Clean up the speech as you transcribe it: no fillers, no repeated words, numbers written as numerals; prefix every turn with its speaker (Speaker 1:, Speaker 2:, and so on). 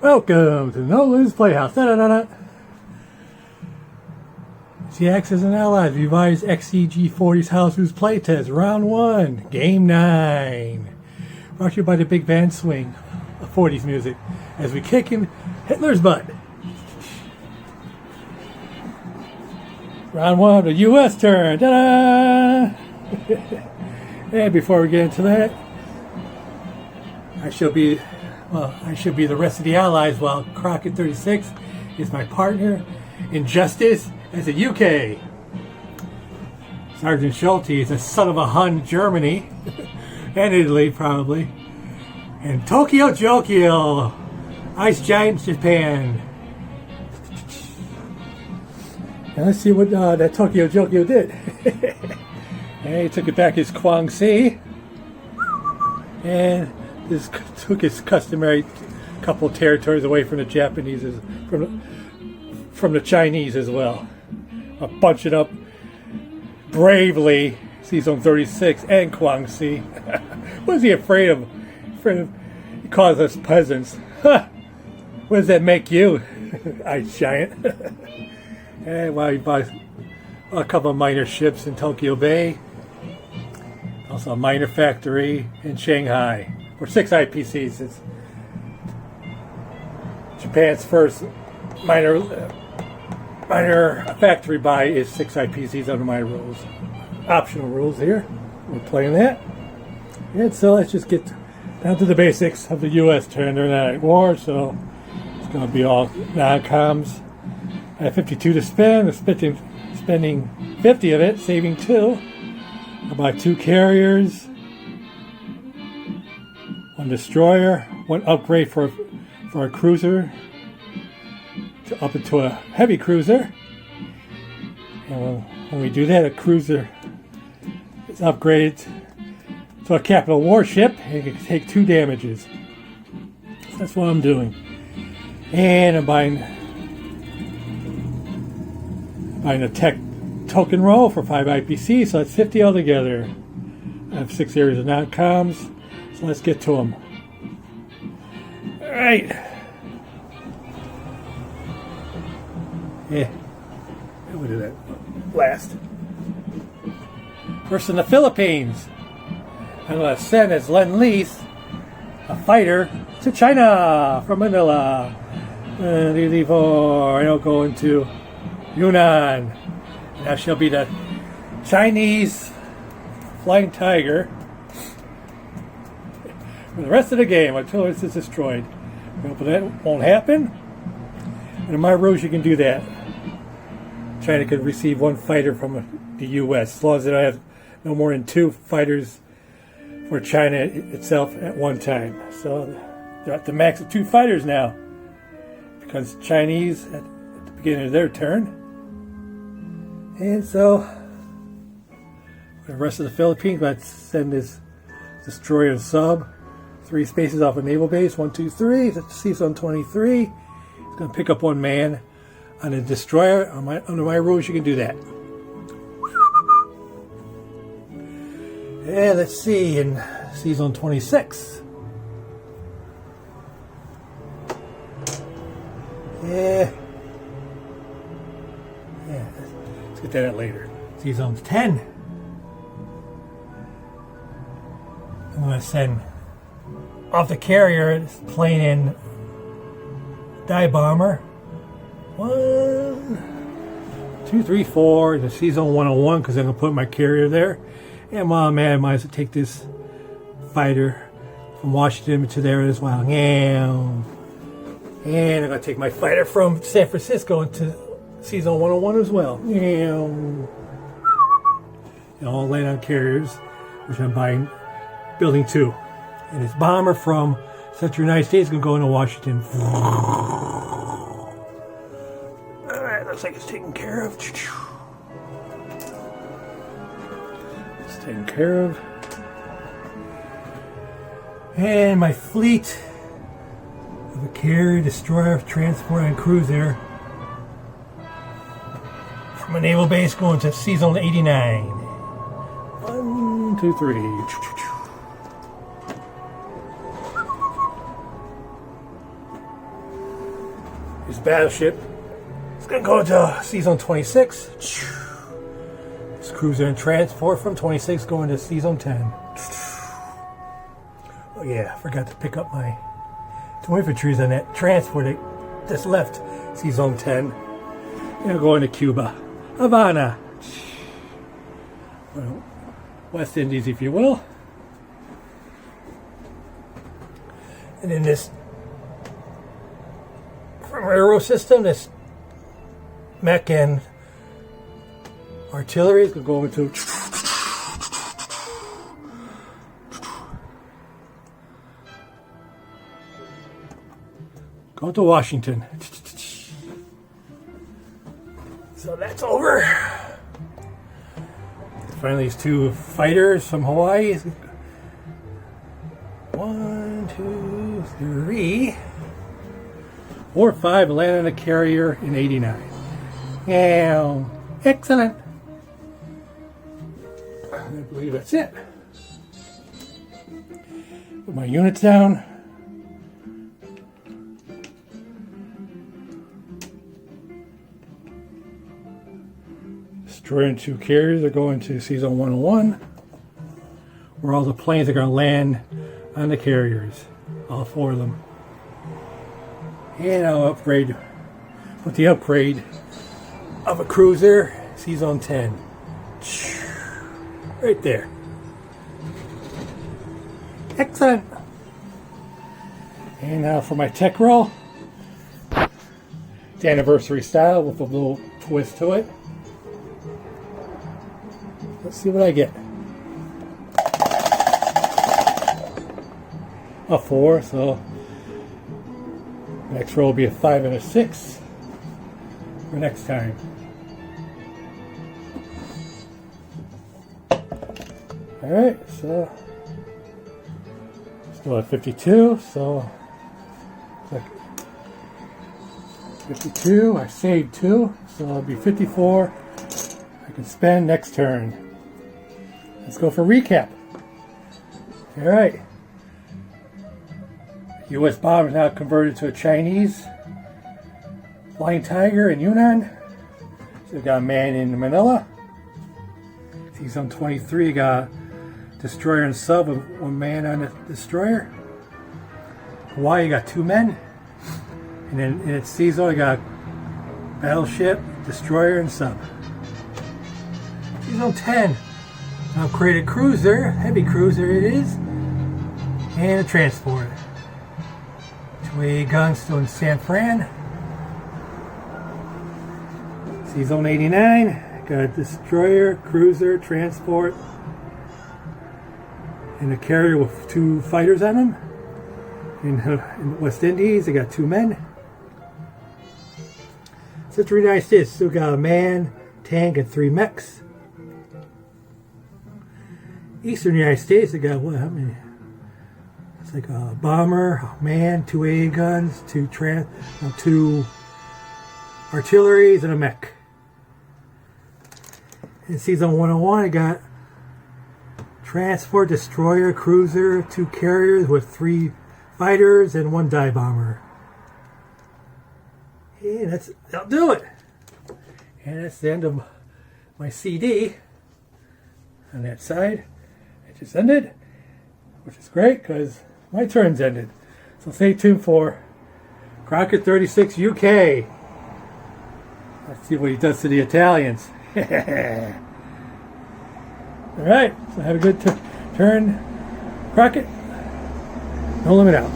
Speaker 1: Welcome to NOLIMIT'S Playhouse. The Axis and Allies revised EX-E-G40's House's Playtest, Round 1, Game 9. Brought to you by the Big Band Swing of 40s music as we kick in Hitler's butt. Round 1, the U.S. turn. Ta-da! And before we get into that, I shall be the rest of the Allies, while Crockett 36 is my partner in justice as a UK. Sergeant SHULTZIE is a son of a Hun, Germany, and Italy probably. And Tokyo Jokyo, ICEGIANT, Japan. Now let's see what that Tokyo Jokyo did. And he took it back as Guangxi, and this took his customary couple of territories away from the Japanese, from the Chinese as well. Bunching up bravely Season 36 and Guangxi. What is he afraid of? He calls us peasants. Huh. What does that make you? Ice giant. And well, he bought a couple of minor ships in Tokyo Bay. Also a minor factory in Shanghai. For 6 IPCs. It's Japan's first minor factory buy is 6 IPCs under my rules. Optional rules here. We're playing that. And so let's just get down to the basics of the U.S. turn. They're not at war, so it's going to be all non-coms. I have 52 to spend. I'm spending 50 of it, saving 2. I buy 2 carriers, 1 destroyer, 1 upgrade for a cruiser, up into a heavy cruiser. And when we do that, a cruiser is upgraded to a capital warship and it can take 2 damages. So that's what I'm doing. And I'm buying a tech token roll for 5 IPC, so that's 50 altogether. I have 6 areas of non-coms, so let's get to them. Alright. Yeah, we'll do that last. First in the Philippines, I'm going to send as Lend-Lease a fighter to China from Manila. And I'll go into Yunnan. And that shall be the Chinese Flying Tiger for the rest of the game until it's destroyed. But that won't happen. And in my rules, you can do that. China could receive 1 fighter from the U.S. as long as I have no more than 2 fighters for China itself at one time. So they're at the max of 2 fighters now, because Chinese at the beginning of their turn. And so for the rest of the Philippines, let's send this destroyer and sub 3 spaces off a naval base. 1, 2, 3. That's Season 23. It's going to pick up 1 man on a destroyer. Under my rules, you can do that. And let's see, in Season 26. Yeah, let's get that out later. Season 10. I'm going to send off the carrier, it's plane in dive bomber. 1, 2, 3, 4. The Season 101, because I'm going to put my carrier there. And while I'm at it, I might as well take this fighter from Washington to there as well. And I'm going to take my fighter from San Francisco into Season 101 as well. And all land on carriers, which I'm buying Building 2. And this bomber from Central United States is going to go into Washington. Alright, looks like it's taken care of. It's taken care of. And my fleet of a carrier, destroyer, transport, and cruiser from a naval base going to Season 89. 1, 2, 3. battleship. It's going to go to Season 26. This cruiser and transport from 26 going to Season 10. Oh yeah, I forgot to pick up my two infantries on that transport that just left Season 10. And going to Cuba. Havana. Well, West Indies, if you will. And in this railroad system, this mech and artillery is going to go into go to Washington. So that's over. Finally, these two fighters from Hawaii. 1, 2, 3, 4, 5 land on a carrier in 89. Yeah, excellent. I believe that's it. Put my units down. Destroying two carriers are going to Season 101, where all the planes are going to land on the carriers, all 4 of them. And I'll upgrade with the upgrade of a cruiser, Season 10. Right there. Excellent. And now for my tech roll. It's anniversary style with a little twist to it. Let's see what I get. A 4, so next roll will be a 5 and a 6 for next time. Alright, so still at 52, so like 52, I saved 2, so it'll be 54 I can spend next turn. Let's go for recap. Alright. U.S. bomber is now converted to a Chinese Flying Tiger in Yunnan. So we got a man in Manila. Season 23 got destroyer and sub with 1 man on the destroyer. Hawaii got 2 men. And then in its season we got battleship, destroyer, and sub. Season 10. Upgraded cruiser, heavy cruiser it is, and a transport. 2 guns still in San Fran. Season 89, got a destroyer, cruiser, transport, and a carrier with 2 fighters on them. In the West Indies, they got 2 men. Central United States still got a man, tank, and 3 mechs. Eastern United States, they got what? How many? It's like a bomber, a man, 2 AA guns, 2 artilleries, and a mech. In Season 101, I got transport, destroyer, cruiser, 2 carriers with 3 fighters and 1 dive bomber. And that'll do it. And that's the end of my CD on that side. It just ended, which is great because my turn's ended. So stay tuned for Crockett 36 UK. Let's see what he does to the Italians. Alright, so have a good turn. Crockett, no limit out.